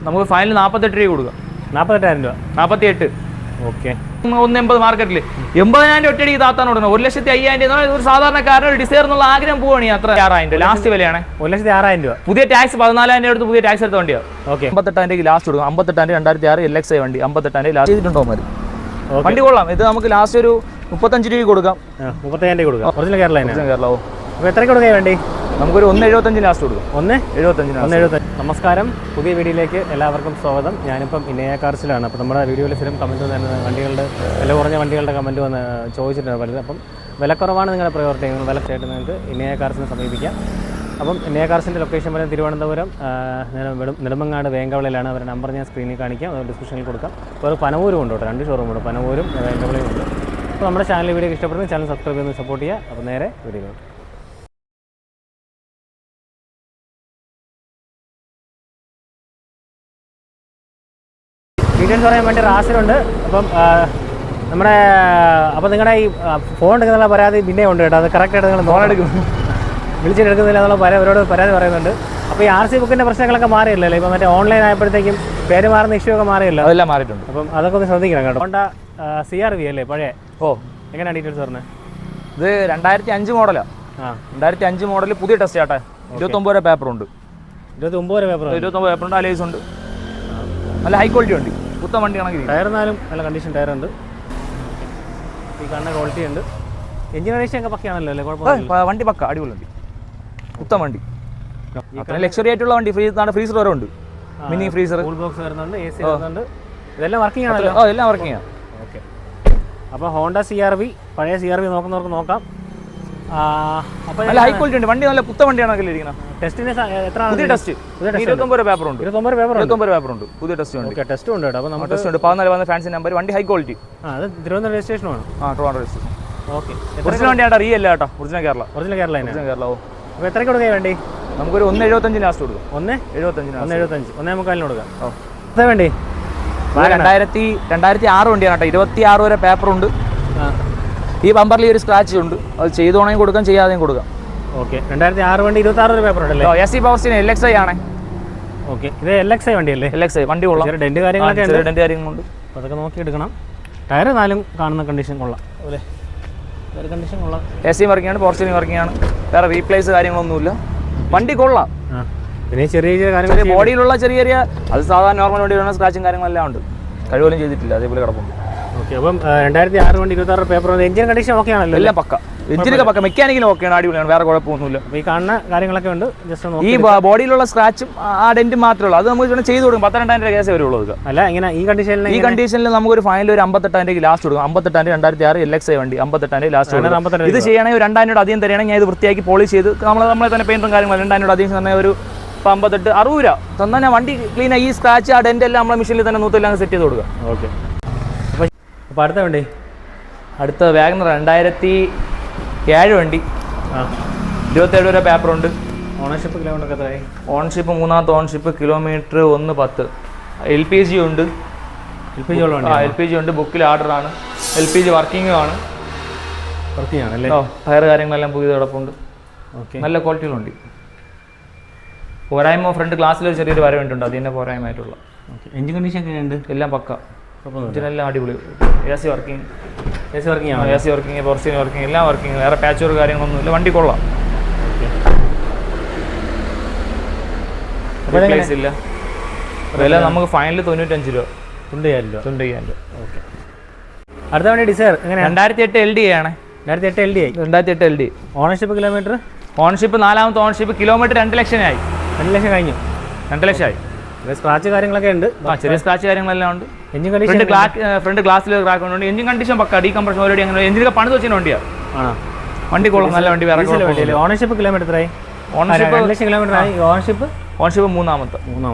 നമുക്ക് ഫൈനൽ 48 രൂപ കൊടുക്കാം. 48,000 രൂപ. 48. ഓക്കെ. 180 മാർക്കറ്റിൽ 80,000 ഒറ്റയടിക്ക് താത്താൻ കൊടുക്കണം. 1,05,000 ഒരു സാധാരണക്കാരൻ ഒരു ഡിസൈർ എന്നുള്ള ആഗ്രഹം പോവാണ്. അത്ര 6,000 ലാസ്റ്റ് വിലയാണ്. 1,06,000 രൂപ. പുതിയ ടാക്സ് 14,000 എടുത്ത് പുതിയ ടാക്സ് എടുത്ത വണ്ടിയാണ്. ഓക്കെ. 58,000 ലാസ്റ്റ് കൊടുക്കും. 58,000 2006 LXI വണ്ടി 58,000 ലാസ്റ്റ് ചെയ്തിട്ടുണ്ടോ മതി. വണ്ടി കൊള്ളാം. ഇത് നമുക്ക് ലാസ്റ്റ് ഒരു 35 രൂപ കൊടുക്കാം. 35,000 കൊടുക്കാം. ഒറിജിനൽ കേരള. അപ്പോൾ എത്രയ്ക്ക് കൊടുക്കാൻ വേണ്ടി? നമുക്കൊരു 1.75 ലാസ്റ്റ് കൊടുക്കും. 1.75. നമസ്കാരം, പുതിയ വീഡിയോയിലേക്ക് എല്ലാവർക്കും സ്വാഗതം. ഞാനിപ്പം ഇനയ കാർസിലാണ്. അപ്പോൾ നമ്മുടെ വീഡിയോയിൽ സ്ഥിരം കമൻറ്റ് തന്നെ വണ്ടികളുടെ വില കുറഞ്ഞ വണ്ടികളുടെ കമൻറ്റ് വന്ന് ചോദിച്ചിട്ടുണ്ട് പലരും. അപ്പം വിലക്കുറവാണ് നിങ്ങളുടെ പ്രയോറിറ്റി, വില ചേട്ടൻ നിങ്ങൾക്ക് ഇനയ കാർസിനെ സമീപിക്കാം. അപ്പം ഇനയ കാർസിൻ്റെ ലൊക്കേഷൻ പറയുന്നത് തിരുവനന്തപുരം നെടുമങ്ങാട് വേങ്കവളയിലാണ്. അവരുടെ നമ്പർ ഞാൻ സ്ക്രീനിൽ കാണിക്കാം, അത് ഡിസ്ക്രിപ്ഷനിൽ കൊടുക്കാം. അപ്പോൾ ഒരു പനവൂരും ഉണ്ട് കേട്ടോ, 2 ഷോറൂമുണ്ട്, പനവൂരും വേങ്കവളയും ഉണ്ട്. അപ്പോൾ നമ്മുടെ ചാനൽ വീഡിയോ ഇഷ്ടപ്പെടുന്ന ചാനൽ സബ്സ്ക്രൈബ് ചെയ്ത് സപ്പോർട്ട് ചെയ്യുക. അപ്പോൾ നേരെ വീഡിയോ ഡീറ്റെയിൽസ് പറയാൻ വേണ്ടി റാസിലുണ്ട്. അപ്പം നമ്മുടെ നിങ്ങളുടെ ഈ ഫോൺ എടുക്കുന്നുള്ള പരാതി പിന്നെ ഉണ്ട് കേട്ടോ. അത് കറക്റ്റായിട്ട് നിങ്ങൾ ഫോൺ എടുക്കും വിളിച്ചിട്ടെടുക്കുന്നില്ല എന്നുള്ള അവരോട് പരാതി പറയുന്നുണ്ട്. അപ്പോൾ ഈ RC ബുക്കിൻ്റെ പ്രശ്നങ്ങളൊക്കെ മാറിയില്ലല്ലോ. ഇപ്പോൾ മറ്റേ ഓൺലൈൻ ആയപ്പോഴത്തേക്കും പേര് മാറുന്ന ഇഷ്യൂ ഒക്കെ മാറിയില്ല. അതെല്ലാം മാറിയിട്ടുണ്ട്. അപ്പം അതൊക്കെ ഒന്ന് ശ്രദ്ധിക്കണം കേട്ടോ. ഹോണ്ട CR-V അല്ലേ പഴയ? എങ്ങനെയാണ് ഡീറ്റെയിൽസ് പറഞ്ഞത്? ഇത് 2005 മോഡലാണ്. 2005 മോഡൽ, പുതിയ ടെസ്റ്റ് ആട്ടെ. 29 രൂപ പേപ്പറുണ്ട്. 29 പേപ്പറുണ്ട്. അലൈസ് ഉണ്ട്. നല്ല ഹൈ ക്വാളിറ്റി വണ്ടി, പുത്തൻ വണ്ടി ആണെങ്കിൽ. ടയറിനാലും നല്ല കണ്ടീഷൻ ടയറുണ്ട്. ഈ കാണുന്ന ക്വാളിറ്റി ഉണ്ട്. എഞ്ചിൻ കണ്ടീഷൻ ഒക്കെ പക്കയാണല്ലോ അല്ലേ? കുഴപ്പമില്ല, വണ്ടി പക്ക, അടിപൊളി വണ്ടി, പുത്തൻ വണ്ടി. ലക്ഷറി ആയിട്ടുള്ള വണ്ടി. ഫ്രീസർ വരെ ഉണ്ട്, മിനി ഫ്രീസർ, കൂൾ ബോക്സ് വരുന്നുണ്ട്, AC വരുന്നുണ്ട്. ഇതെല്ലാം വർക്കിംഗ് ആണല്ലോ? എല്ലാം വർക്കിംഗ് ആണ്. ഓക്കെ. അപ്പോൾ ഹോണ്ട CR-V, പഴയ CR-V നോക്കുന്നവർക്ക് നോക്കാം. അപ്പോൾ നല്ല ഹൈ ക്വാളിറ്റി ഉണ്ട് വണ്ടി, നല്ല പുത്തൻ വണ്ടിയാണ് ഇരിക്കുന്നത്. ടെസ്റ്റിന് എത്ര? പുതിയ ടെസ്റ്റ് 29 രൂപ പേപ്പറുണ്ട്. 29 പേപ്പറുണ്ട്. പുതിയ ടെസ്റ്റ് ഉണ്ട്. ഓക്കെ, ടെസ്റ്റ് ഉണ്ട് കേട്ടോ. അപ്പോൾ നമുക്ക് ടെസ്റ്റ് ഉണ്ട്. 14 ഫാൻസി നമ്പർ, വണ്ടി ഹൈ ക്വാളിറ്റി. അത് തിരുവനന്തപുരം രജിസ്ട്രേഷനാണ്. Trivandrum registration. ഓക്കെ. ഒറിജിനൽ വണ്ടിയാട്ടോ, റീ അല്ല കേട്ടോ, ഒറിജിനൽ കേരള. അപ്പോൾ എത്രയ്ക്ക് കൊടുക്കാൻ വേണ്ടി? നമുക്കൊരു 1.75 ലാസ്റ്റ് കൊടുക്കും. 1.75 1.75 കൊടുക്കാം. എത്ര വേണ്ടി? 2006 വണ്ടിയാണ് കേട്ടോ. 26 വരെ പേപ്പറുണ്ട്. ഈ ബമ്പറിൽ ഒരു സ്ക്രാച്ച് ഉണ്ട്, അത് ചെയ്തോണെങ്കിൽ കൊടുക്കാം, ചെയ്യാതെയും കൊടുക്കാം. ഓക്കെ. 2006 വണ്ടി, 26 വരെ പേപ്പർ ഉണ്ടല്ലേ? AC പവർ സ്റ്റീരിയോ LXI ആണ്. ഓക്കെ. ഇത് LXI വണ്ടിയല്ലേ? LXI വണ്ടി കൊള്ളാം. ഡെന്റ് കാര്യങ്ങളൊക്കെ ഉണ്ട്. ഡെന്റ് കാര്യങ്ങളുണ്ട്. അപ്പോൾ അതൊക്കെ നോക്കി എടുക്കണം. ടയർ നാലും കാണുന്ന കണ്ടീഷൻ കൊള്ളാം അല്ലേ? ടയർ കണ്ടീഷൻ കൊള്ളാം. AC വർക്കിംഗ് ആണ്, പവർ സ്റ്റീരിയോ വർക്കിംഗ് ആണ്. വേറെ റീപ്ലേസ് കാര്യങ്ങളൊന്നുമില്ല, വണ്ടി കൊള്ളാം. പിന്നെ ചെറിയ കാര്യങ്ങൾ, ബോഡിയിലുള്ള ചെറിയ അത് സാധാരണ നോർമൽ വണ്ടിയിലുള്ള സ്ക്രാച്ചും കാര്യങ്ങളെല്ലാം ഉണ്ട്. കഴിവൊന്നും ചെയ്തിട്ടില്ല, അതേപോലെ കിടപ്പുണ്ട്. ഓക്കെ. അപ്പം 2006 വണ്ടി, 26 പേപ്പർ, എഞ്ചിൻ കണ്ടീഷൻ ഓക്കെ ആണല്ലോ? എല്ലാം പക്ക, എഞ്ചിനൊക്കെ പക്ക, മെക്കാനിക്കലും ഓക്കെയാണ്, അടിപൊളിയാണ്, വേറെ കുഴപ്പമൊന്നുമില്ല. അപ്പോൾ ഈ കാണുന്ന കാര്യങ്ങളൊക്കെ ഉണ്ട്. ജസ്റ്റ് ഈ ബോഡിയിലുള്ള സ്ക്രാച്ചും ആ ഡെന്റും മാത്രമേ ഉള്ളൂ. അത് നമുക്ക് ചെയ്ത് കൊടുക്കും. 12,000 കേസേ വരുള്ളൂ. അല്ല, ഇങ്ങനെ ഈ കണ്ടീഷനിൽ നമുക്കൊരു ഫൈനൽ ഒരു 58,000 ലാസ്റ്റ് കൊടുക്കും. 58,000 2006 LXI വണ്ടി 58,000 ലാസ്റ്റ് കൊടുക്കും. ഇത് ചെയ്യണമെങ്കിൽ 2,000 അധികം തരികയാണെങ്കിൽ ഞാൻ ഇത് വൃത്തിയാക്കി പോളിഷ് ചെയ്ത് നമ്മളെ തന്നെ പെയിന്റും കാര്യങ്ങളും 2,000 അധികം തന്നെ ഒരു 58 60 രൂപ തന്നാൽ ഞാൻ വണ്ടി ക്ലീൻ ആയി. ഈ സ്ക്രാച്ച് ആ ഡെന്റ് എല്ലാം നമ്മളെ മെഷീനിൽ തന്നെ നൂറ്റെല്ലാം സെറ്റ് ചെയ്ത് കൊടുക്കുക. ഓക്കെ. അപ്പോൾ അടുത്ത വണ്ടി, അടുത്ത വാഗണർ 2007 വണ്ടി, 27 വരെ പേപ്പറുണ്ട്. ഓണർഷിപ്പ് കിലോമീറ്റർ എത്രയായി? ഓണർഷിപ്പ് 3ാമത്തെ ഓണർഷിപ്പ്, കിലോമീറ്റർ 110. LPG ഉണ്ട്. LPG ഉണ്ട്, ബുക്കിൽ ഓർഡറാണ്. LPG വർക്കിംഗ് ആണ്. വർക്കിംഗ് ടയർ കാര്യങ്ങളെല്ലാം പുതിയ കിടപ്പുണ്ട്. ഓക്കെ. നല്ല ക്വാളിറ്റിയിലുണ്ട്. പോരായ്മ ഫ്രണ്ട് ഗ്ലാസ്സിൽ ഒരു ചെറിയൊരു വരവുണ്ട്, അത് തന്നെ പോരായ്മയായിട്ടുള്ള. എഞ്ചിൻ കണ്ടീഷൻ എങ്ങനെയുണ്ട്? എല്ലാം പക്ക, എല്ലാം അടിപൊളി. AC working, power stereo working, എല്ലാം വർക്കിംഗ്, വേറെ പാച്ച് വർക്ക് കാര്യങ്ങളൊന്നുമില്ല, വണ്ടി കൊള്ളാം. റീപ്ലേസ് ഇല്ല. വില നമുക്ക് ഫൈനൽ 95 രൂപ. 95,000 രൂപ. ഓക്കെ. അടുത്ത വണ്ടി ഡിസൈർ എങ്ങനെ? 2008 LDA ആണ്. 2008 LDA. Ownership kilometre? ഓണർഷിപ്പ് 4ാമത്തെ ഓണർഷിപ്പ്, കിലോമീറ്റർ 2 ലക്ഷം ആയി. 2 ലക്ഷം കഴിഞ്ഞു. 2 ലക്ഷം ആയി. സ്ക്രാച്ച് കാര്യങ്ങളൊക്കെ ഉണ്ട്. ചെറിയ സ്ക്രാച്ച് കാര്യങ്ങളെല്ലാം ഉണ്ട്. എഞ്ചിൻ കണ്ടീഷൻ, ഫ്രണ്ട് ഗ്ലാസ്സിൽ ക്രാക്ക് ഉണ്ട്. എഞ്ചിൻ കണ്ടീഷൻ പക്ക, ഡീകംപ്രഷൻ ഓൾറെഡി അങ്ങനെ എഞ്ചിനൊക്കെ പണിത് വെച്ച വണ്ടിയാണ്. വണ്ടി കൊള്ളും, നല്ല വണ്ടി. വേറെ ഓണർഷിപ്പ് കിലോമീറ്റർ എത്രയായി? ഓണർഷിപ്പ് 2 ലക്ഷം കിലോമീറ്റർ ആയി. ഓണർഷിപ്പ് 3ാമത്തെ,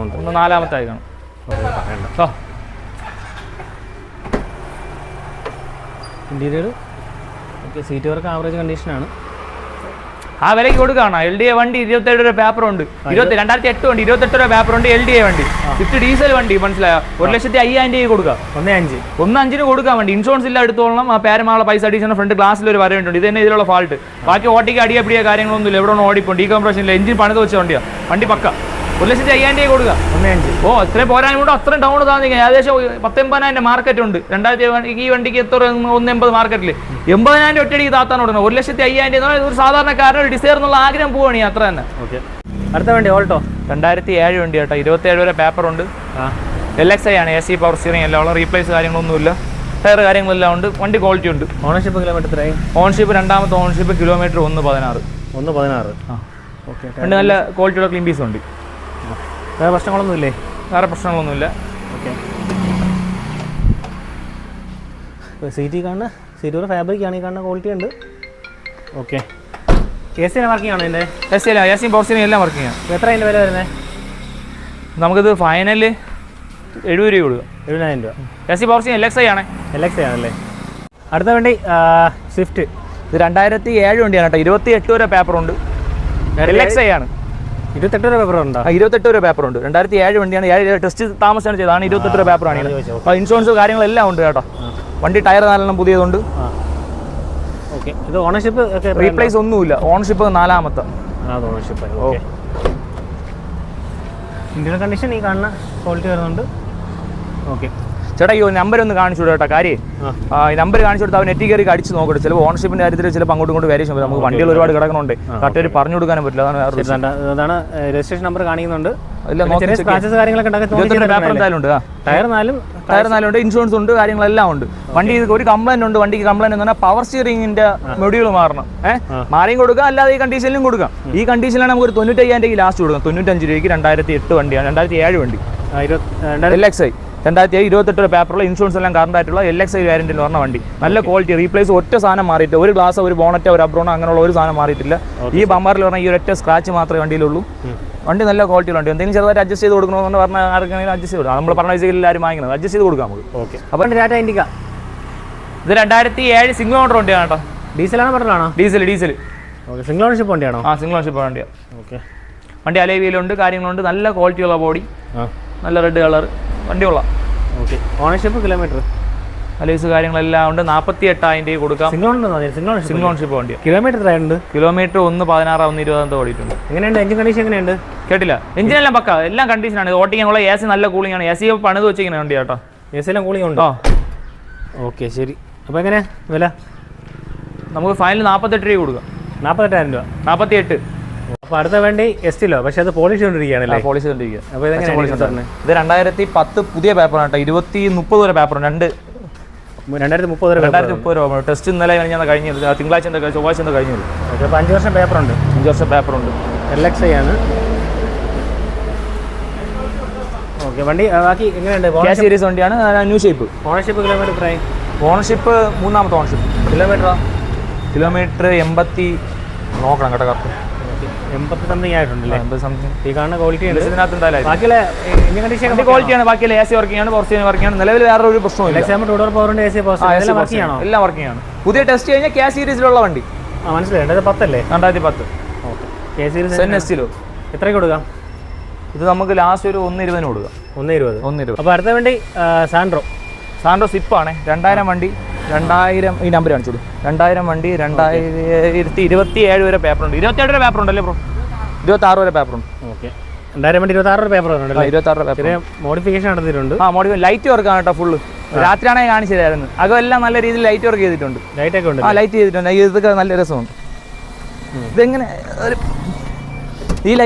4ാമത്തെ ആയിക്കണം. Interior okay. Seat work average കണ്ടീഷനാണ്. ആ വിലയ്ക്ക് കൊടുക്കുകയാണ്. LDA വണ്ടി 27 രൂപ പേപ്പറുണ്ട്. 2008 വണ്ടി 28 രൂപ പേപ്പറുണ്ട്. LDA വണ്ടി, സ്വിഫ്റ്റ് ഡീസൽ വണ്ടി, മനസ്സിലായോ? 1,05,000 രൂപ കൊടുക്കുക. 1,5 കൊടുക്കാൻ വേണ്ടി. ഇൻഷുറൻസ് ഇല്ല എടുത്തോളണം. ആ പേരമാളെ പൈസ അഡീഷണൽ ഫ്രണ്ട് ഗ്ലാസ്സിൽ ഒരു വരവുണ്ട്. ഇത് തന്നെ ഇതിലുള്ള ഫാൾട്ട്. ബാക്കി ഓട്ടിക്ക് അടിയപ്പിടിയ കാര്യങ്ങളൊന്നുമില്ല. എവിടെ ഓടിപ്പോൾ ഡീകംപ്രഷൻ ഇല്ല. എഞ്ചിൻ പണിത് വെച്ച വണ്ടിയാണ്. വണ്ടി പക്ക. 1,05,000 കൊടുക്കുക. 1.5. ഓ ഇത്രയും പോരാനും കൂടെ അത്രയും ഡൗൺ താന്നിരിക്കുക. ഏകദേശം 19,000 മാർക്കറ്റ് ഉണ്ട്. 2000 ഈ വണ്ടിക്ക് എത്ര 180 മാർക്കറ്റിൽ 80,000 ഒറ്റയടിക്ക് താത്താൻ കൊടുക്കണം. 1,05,000 ഒരു സാധാരണക്കാരൻ ഒരു ഡിസൈർ എന്നുള്ള ആഗ്രഹം പോവുകയാണ് അത്ര തന്നെ. ഓക്കെ, അടുത്ത വണ്ടി ഓൾട്ടോ 2007 വണ്ടി കേട്ടോ. 27 വരെ പേപ്പറുണ്ട്. LXI ആണ്. AC പവർ സ്റ്റിയറിംഗ് എല്ലാം ഉള്ള, റീപ്ലേസ് കാര്യങ്ങളൊന്നുമില്ല, ടയർ കാര്യങ്ങളെല്ലാം ഉണ്ട്. വണ്ടി ക്വാളിറ്റി ഉണ്ട്. ഓണർഷിപ്പ് കിലോമീറ്റർ എത്രയായി? ഓൺഷിപ്പ് രണ്ടാമത്തെ ഓൺഷിപ്പ് കിലോമീറ്റർ 1.16. 1.16. ആ ഓക്കെ. വണ്ടി നല്ല ക്വാളിറ്റിയുള്ള ക്ലീൻ പീസ് ഉണ്ട്. വേറെ പ്രശ്നങ്ങളൊന്നുമില്ലേ? വേറെ പ്രശ്നങ്ങളൊന്നുമില്ല. ഓക്കെ. സീറ്റ് കാണുന്ന സീറ്റ് ഫാബ്രിക് ആണ്, ഈ കാണുന്ന ക്വാളിറ്റി ഉണ്ട്. ഓക്കെ. AC വർക്കിംഗ് ആണോ ഇതിൻ്റെ? AC പവർ സ്റ്റിയറിംഗ് എല്ലാം വർക്കിംഗ് ആണ്. എത്ര അതിൻ്റെ വില വരുന്നത്? നമുക്കിത് ഫൈനൽ 70 രൂപ കൊടുക്കുക. 70,000 രൂപ. AC പവർ സ്റ്റിയറിംഗ് LXI ആണ്. LXI ആണല്ലേ. അടുത്ത വണ്ടി സ്വിഫ്റ്റ്. ഇത് 2007 വണ്ടിയാണ് കേട്ടോ. 28 വരെ പേപ്പറുണ്ട്. LXI ആണ്. 28 വരെ പേപ്പർ ഉണ്ടോ? 28 വരെ പേപ്പറുണ്ട്. 2007 വണ്ടിയാണ്. ടെസ്റ്റ് താമസിച്ചാണ് ചെയ്തതാണ്. 28 വരെ പേപ്പറാണ്. അപ്പോൾ ഇൻഷുറൻസ് കാര്യങ്ങളെല്ലാം ഉണ്ട് കേട്ടോ. വണ്ടി ടയർ 4 പുതിയതുണ്ട്. ഓക്കെ. ഇത് ഓണർഷിപ്പ് റീപ്ലേസ് ഒന്നുമില്ല. ഓണർഷിപ്പ് 4ാമത്തെ. ഓണർഷിപ്പ്. ഓക്കെ. ഇന്ത്യൻ കണ്ടീഷൻ ഈ കാണുന്ന ക്വാളിറ്റി വരുന്നുണ്ട്. ഓക്കെ ചേട്ടാ, ഈ നമ്പർ ഒന്ന് കാണിച്ചു കേട്ടോ. കാര്യം ഈ നമ്പർ കാണിച്ചു കൊടുത്താൽ അവൻ നെറ്റ് കയറി അടിച്ച് നോക്കട്ടെ. ചിലപ്പോൾ ഓണർഷിപ്പിൻ്റെ കാര്യത്തിൽ ചിലപ്പോൾ അങ്ങോട്ടും ഇങ്ങോട്ട് വേരിയേഷൻ വരും. നമുക്ക് വണ്ടികൾ ഒരുപാട് കിടക്കണുണ്ട്. കറക്റ്റ് പറഞ്ഞു കൊടുക്കാനും പറ്റില്ല. അതാണ് രജിസ്ട്രേഷൻ നമ്പർ കാണിക്കുന്നുണ്ട്. സ്ക്രാച്ചസ് കാര്യങ്ങളൊക്കെ ഉണ്ട്. ടയർ 4 ഉണ്ട്. ഇൻഷുറൻസ് ഉണ്ട്. കാര്യങ്ങളെല്ലാം ഉണ്ട്. വണ്ടി ഒരു കംപ്ലൈന്റ് ഉണ്ട്. വണ്ടിക്ക് കംപ്ലൈന്റ് എന്ന് പറഞ്ഞാൽ പവർ സ്റ്റിയറിംഗിന്റെ മൊഡ്യൂൾ മാറണം. മാറിയും കൊടുക്കാം, അല്ലാതെ ഈ കണ്ടീഷനിലും കൊടുക്കാം. ഈ കണ്ടീഷനിലാണ് നമുക്ക് ഒരു 95,000 രൂപയ്ക്ക് ലാസ്റ്റ് കൊടുക്കാം. 95 രൂപയ്ക്ക് 2008 വണ്ടിയാണ്. 2007 വണ്ടി. LXI 2007 28 വരെ പേപ്പറുള്ള, ഇൻഷുറൻസ് എല്ലാം കറണ്ട് ആയിട്ടുള്ള LXI വാരന്റിൽ പറഞ്ഞ വണ്ടി. നല്ല ക്വാളിറ്റി. റീപ്ലേസ് ഒറ്റ സാധനം മാറിയിട്ട്, ഒരു ഗ്ലാസ്, ഒരു ബോണറ്റ്, ഒരു അബ്രോണോ അങ്ങനെയുള്ള ഒരു സാധനം മാറിയിട്ടില്ല. ഈ ബമ്പറിൽ പറഞ്ഞാൽ ഈ ഒരൊറ്റ സ്ക്രാച്ച് മാത്രമേ വണ്ടിയിലുള്ളൂ. വണ്ടി നല്ല ക്വാളിറ്റി വണ്ടി. എന്തെങ്കിലും ചെറുതായിട്ട് അഡ്ജസ്റ്റ് ചെയ്ത് കൊടുക്കണമെന്ന് പറഞ്ഞാൽ ആർക്കെങ്കിലും അഡ്ജസ്റ്റ് ചെയ്ത് കൊടുക്കാം. നമ്മൾ പറഞ്ഞ പൈസയിൽ എല്ലാവരും വാങ്ങിക്കുന്നത് അഡ്ജസ്റ്റ് ചെയ്ത് കൊടുക്കാം നമുക്ക്. ഓക്കെ. അപ്പോൾ ടാറ്റ ഇൻഡിക്ക ഇത് 2007 സിംഗിൾ ഓണർ വണ്ടിയാണ് കേട്ടോ. ഡീസലാണോ പെട്രോളാണോ? ഡീസൽ. ഓക്കെ. സിംഗിൾ ഓണർഷിപ്പ് വണ്ടിയാണോ? സിംഗിൾ ഓണർഷിപ്പ് വണ്ടിയാണ്. ഓക്കെ. വണ്ടി അലൈവിയിലുണ്ട്, കാര്യങ്ങളുണ്ട്. നല്ല ക്വാളിറ്റിയുള്ള ബോഡി, നല്ല റെഡ് കളർ വണ്ടി കൊള്ളാം. ഓക്കെ. ഓണർഷിപ്പ് കിലോമീറ്റർ അലൈസ് കാര്യങ്ങളെല്ലാം ഉണ്ട്. 48,000 രൂപ കൊടുക്കാം. സിംഗിൾ ഓണർഷിപ്പ് വണ്ടിയാണ്. കിലോമീറ്റർ എത്രയുണ്ട്? കിലോമീറ്റർ 1.16 1.20 ഓടിയിട്ടുണ്ട്. എങ്ങനെയുണ്ട് എഞ്ചിൻ കണ്ടീഷൻ? എങ്ങനെയുണ്ട്? കേട്ടില്ല. എഞ്ചിനെല്ലാം പക്ക, എല്ലാം കണ്ടീഷനാണ്. ഓട്ടിക്കാനുള്ള AC നല്ല കൂളിംഗ് ആണ്. AC പണിത് വെച്ചിരിക്കുന്ന വണ്ടി കേട്ടോ. AC എല്ലാം കൂളിംഗ് ഉണ്ടോ? ഓക്കെ ശരി. അപ്പോൾ എങ്ങനെ വില? നമുക്ക് ഫൈനൽ 48 രൂപ കൊടുക്കാം. 48,000 രൂപ. 48. അപ്പോൾ അടുത്ത വേണ്ടി എസ്റ്റിലോ, പക്ഷേ അത് പോളിഷ് കൊണ്ടിരിക്കുകയാണല്ലേ? പോളിഷ് കൊണ്ടിരിക്കുക. അപ്പോൾ ഇതെങ്ങനെ? ഇത് 2010 പുതിയ പേപ്പറാണ് കേട്ടോ. 2030 വരെ പേപ്പറുണ്ട്. 2030 രൂപ. ടെസ്റ്റ് ഇന്നലെ കഴിഞ്ഞത്, തിങ്കളാഴ്ച ചൊവ്വാഴ്ച കഴിഞ്ഞത്. ഓക്കെ. അപ്പോൾ 5 വർഷം പേപ്പറുണ്ട്. 5 വർഷം പേപ്പറുണ്ട്. LXI ആണ്. ഓക്കെ. വണ്ടി ബാക്കി എങ്ങനെയുണ്ട്? സീരീസ് വണ്ടിയാണ്. New shape. ഓണർഷിപ്പ് കിലോമീറ്റർ എത്രയായി? ഓണർഷിപ്പ് 3ാമത്തെ ഓണർഷിപ്പ്. കിലോമീറ്റർ 80 നോക്കണം കേട്ടോ. കറക്റ്റ് 80 സംതിങ് ആയിട്ടുണ്ടല്ലേ? 80 സംതിങ്. ഈ കാണുന്ന ക്വാളിറ്റി ഉണ്ട് ഇതിനകത്ത്. എന്തായാലും ബാക്കിയുള്ള എഞ്ചിൻ കണ്ടീഷൻ ക്വാളിറ്റിയാണ്. ബാക്കിയുള്ള AC വർക്കിംഗ് ആണ്, പവർ സ്റ്റിയറിംഗ് വർക്കിംഗ് ആണ്. നിലവിൽ വേറെ ഒരു പ്രശ്നമില്ല. പവറിന്റെ AC വർക്കിംഗ് ആണോ? എല്ലാം വർക്കിംഗ് ആണ്. പുതിയ ടെസ്റ്റ് കഴിഞ്ഞാൽ K സീരീസിലുള്ള വണ്ടി. മനസ്സിലായി. 2010 അല്ലേ? 2010. ഓക്കെ. K സീരീസ് NSTലോ എത്രയ്ക്ക് കൊടുക്കാം? ഇത് നമുക്ക് ലാസ്റ്റ് ഒരു 1.20 കൊടുക്കാം. 1.20. അപ്പോൾ അടുത്ത വണ്ടി സാൻഡ്രോ സിപ്പാണ്. 2000 വണ്ടി. 2000 ഈ നമ്പർ കാണിച്ചോളൂ. 2000 വണ്ടി. 2027 വരെ പേപ്പറുണ്ട്. 27 വരെ പേപ്പറുണ്ട് അല്ലേ ബ്രോ? 26 വരെ പേപ്പറുണ്ട്. ഓക്കെ. 2000 വണ്ടി 26 വരെ പേപ്പർ വരുന്നുണ്ട്. 26 വരെ ചെറിയ മോഡിഫിക്കേഷൻ നടത്തിയിട്ടുണ്ട്. ലൈറ്റ് വർക്കാണ് കേട്ടോ. ഫുള്ള് രാത്രിയാണെങ്കിൽ കാണിച്ചു തരായിരുന്നു. അകമെല്ലാം നല്ല രീതിയിൽ ലൈറ്റ് വർക്ക് ചെയ്തിട്ടുണ്ട്. ലൈറ്റൊക്കെ ഉണ്ട്. ലൈറ്റ് ചെയ്തിട്ടുണ്ട്. ഇതൊക്കെ നല്ല രസമുണ്ട്. ഇതെങ്ങനെ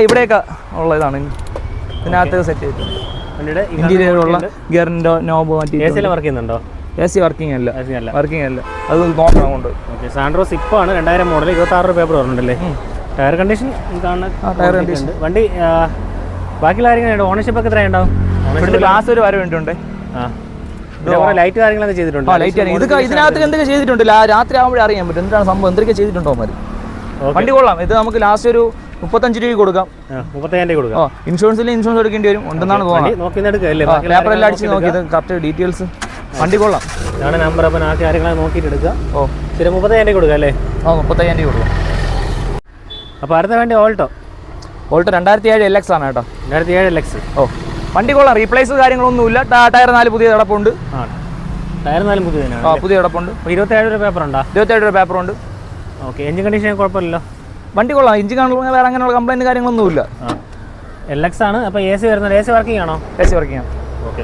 ഇവിടെയൊക്കെ ഉള്ള ഇതാണ്. ഇതിനകത്ത് സെറ്റ് ചെയ്തിട്ടുണ്ട്. വണ്ടിയുടെ ഇന്റീരിയറുള്ള ഗിയറിൻ്റെ നോബ് മാറ്റി. AC വർക്ക് ചെയ്യുന്നുണ്ടോ? AC വർക്കിംഗ് അല്ല. അത് നോക്കണം കൊണ്ട്. ഓക്കെ. സാൻഡ്രോ സിപ്പാണ്. 2000 മോഡൽ. 26 പേപ്പർ വരുന്നുണ്ടല്ലേ? Tyre condition tyre condition. വണ്ടി ബാക്കിയുള്ള കാര്യങ്ങളുണ്ട്. ഓണർഷിപ്പ് ഒക്കെ എത്രയുണ്ടാവും? ഗ്ലാസ് ഒരു വര വേണ്ടിയുണ്ട്. ലൈറ്റ് കാര്യങ്ങളൊക്കെ ചെയ്തിട്ടുണ്ട്. ഇതിനകത്ത് എന്തൊക്കെ ചെയ്തിട്ടുണ്ട്? രാത്രി ആകുമ്പോഴേ അറിയാൻ പറ്റും എന്താണ് സംഭവം, എന്തൊക്കെ ചെയ്തിട്ടുണ്ടോ അവന്മാർ. വണ്ടി കൊള്ളാം. ഇത് നമുക്ക് ലാസ്റ്റ് ഒരു 35 രൂപ കൊടുക്കാം. 35,000 കൊടുക്കാം. ഇൻഷുറൻസ് എടുക്കേണ്ടി വരും. ഉണ്ടെന്നാണ് തോന്നുന്നത്. പേപ്പറെല്ലാം അടിച്ച് നോക്കിയത് കറക്റ്റ് ഡീറ്റെയിൽസ്. വണ്ടി കൊള്ളാം. ഇതാണ് നമ്പർ. അപ്പം ആ കാര്യങ്ങളൊക്കെ നോക്കിയിട്ട് എടുക്കുക. ശരി. 35,000 കൊടുക്കാം അല്ലേ? 35,000 രൂപ കൊടുക്കാം. അപ്പോൾ അടുത്ത വേണ്ടി ഓൾട്ടോ 2007 LX ആണ് കേട്ടോ. 2007 LX. വണ്ടി കൊള്ളാം. റീപ്ലേസ് കാര്യങ്ങളൊന്നുമില്ല. ടയർ 4 പുതിയ കിടപ്പുണ്ട്. ടയർ 4 പുതിയ കിടപ്പുണ്ട്. 27 രൂപ പേപ്പർ ഉണ്ടോ? 27 രൂപ പേപ്പറുണ്ട്. ഓക്കെ. എഞ്ചിൻ കണ്ടീഷൻ കുഴപ്പമില്ലല്ലോ? വണ്ടി കൊള്ളാം. എഞ്ചിൻ വേറെ അങ്ങനെയുള്ള കംപ്ലൈൻറ്റ് കാര്യങ്ങളൊന്നുമില്ല. LX ആണ്. അപ്പോൾ AC വരുന്നത്, AC വർക്കിംഗ് ആണോ? AC വർക്കിംഗ് ആണ്. ഓക്കെ.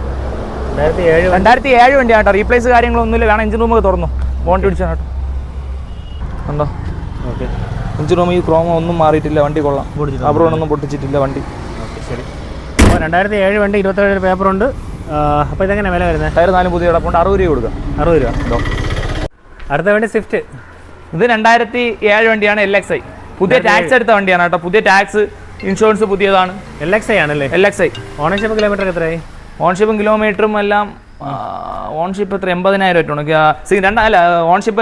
2007 വണ്ടിയാണ് കേട്ടോ. റീപ്ലേസ് കാര്യങ്ങളൊന്നുമില്ല. വേണം എഞ്ചിൻ റൂമൊക്കെ തുറന്നു ബോണ്ട് പിടിച്ചാണ് കേട്ടോ. ഉണ്ടോ? ഓക്കെ. എഞ്ചിൻ റൂം ഈ ക്രോമോ ഒന്നും മാറിയിട്ടില്ല. വണ്ടി കൊള്ളാം. റബ്ബറൊന്നും പൊട്ടിച്ചിട്ടില്ല വണ്ടി. ഓക്കെ, ശരി. അപ്പോൾ 2007 വണ്ടി, 27 പേപ്പറുണ്ട്. അപ്പോൾ ഇതെങ്ങനെ വില വരുന്നത്? ടയർ 4 പുതിയ കിടപ്പുണ്ട്. 60 രൂപ കൊടുക്കാം. 60 രൂപ. അടുത്ത വണ്ടി സ്വിഫ്റ്റ്. ഇത് 2007 വണ്ടിയാണ്. LXI പുതിയ ടാക്സ് എടുത്ത വണ്ടിയാണ് കേട്ടോ. പുതിയ ടാക്സ്, ഇൻഷുറൻസ് പുതിയതാണ്. LXI ആണല്ലേ? LXI. ഓണർഷിപ്പ് കിലോമീറ്റർ എത്രയായി? ഓൺഷിപ്പും കിലോമീറ്ററും എല്ലാം ഓൺഷിപ്പ് എത്ര 80,000 ഓൺഷിപ്പ്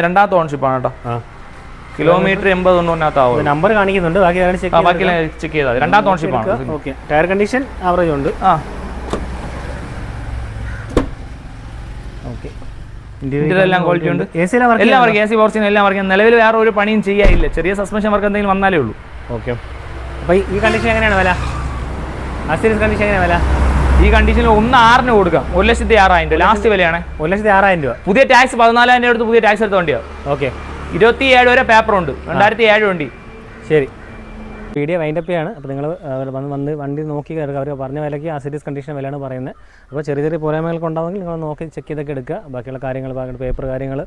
രണ്ടാമത്തെ ഓൺഷിപ്പാണ് കേട്ടോ. കിലോമീറ്റർ 80-90 നമ്പർ കാണിക്കുന്നുണ്ട്. ബാക്കി ചെക്ക് ചെയ്താൽ രണ്ടാമത്തെ ഓൺഷിപ്പാണ്. ഓക്കെ. ടയർ കണ്ടീഷൻ ആവറേജ് ഉണ്ട്. ഓക്കെ. എല്ലാം ക്വാളിറ്റി ഉണ്ട്. എല്ലാം വർക്കിംഗ്. AC പോർച്ചിങ് എല്ലാം വർക്കിംഗ്. നിലവിൽ വേറെ ഒരു പണിയും ചെയ്യാനില്ല. ചെറിയ സസ്പെൻഷൻ വർക്ക് എന്തെങ്കിലും വന്നാലേ ഉള്ളൂ. ഓക്കെ. അപ്പോൾ ഈ കണ്ടീഷൻ എങ്ങനെയാണ് വില? അസീരീസ് കണ്ടീഷൻ എങ്ങനെയാണ് വില? ഈ കണ്ടീഷനിൽ 1,600,000 കൊടുക്കാം. 1,06,000 ലാസ്റ്റ് വിലയാണ്. 1,06,000 രൂപ. പുതിയ ടാക്സ് 14,000 എടുത്ത് പുതിയ ടാക്സ് എടുത്ത വണ്ടിയാണ്. ഓക്കെ. 27 വരെ പേപ്പറുണ്ട്. 2007 വണ്ടി. ശരി. വീഡിയോ വൈൻഡപ്പ് ചെയ്യാണ്. അപ്പോൾ നിങ്ങൾ വന്ന് വണ്ടി നോക്കി അവർ പറഞ്ഞ വിലയ്ക്ക് അസീരീസ് കണ്ടീഷൻ വിലയാണ് പറയുന്നത്. അപ്പോൾ ചെറിയ ചെറിയ പോരായ്മകളൊക്കെ ഉണ്ടാവുമെങ്കിൽ നിങ്ങൾ നോക്കി ചെക്ക് ചെയ്തൊക്കെ എടുക്കുക. ബാക്കിയുള്ള കാര്യങ്ങൾ, പേപ്പർ കാര്യങ്ങൾ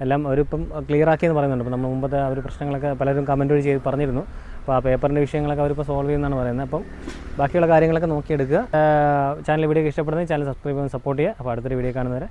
എല്ലാം അവരിപ്പം ക്ലിയർ ആക്കിയെന്ന് പറയുന്നുണ്ട്. അപ്പോൾ നമ്മൾ മുമ്പത്തെ ആ ഒരു പ്രശ്നങ്ങളൊക്കെ പലരും കമൻറ്റ് വഴി പറഞ്ഞിരുന്നു. അപ്പോൾ ആ പേപ്പറിൻ്റെ വിഷയങ്ങളൊക്കെ അവരിപ്പോൾ സോൾവ് ചെയ്യുന്നതാണ് പറയുന്നത്. അപ്പം ബാക്കിയുള്ള കാര്യങ്ങളൊക്കെ നോക്കിയെടുക്കുക. ചാനൽ വീഡിയോ ഇഷ്ടപ്പെടുന്നത് ചാനൽ സബ്സ്ക്രൈബ് ചെയ്യാൻ സപ്പോർട്ട് ചെയ്യുക. അപ്പോൾ അടുത്തൊരു വീഡിയോ കാണുന്നവരെ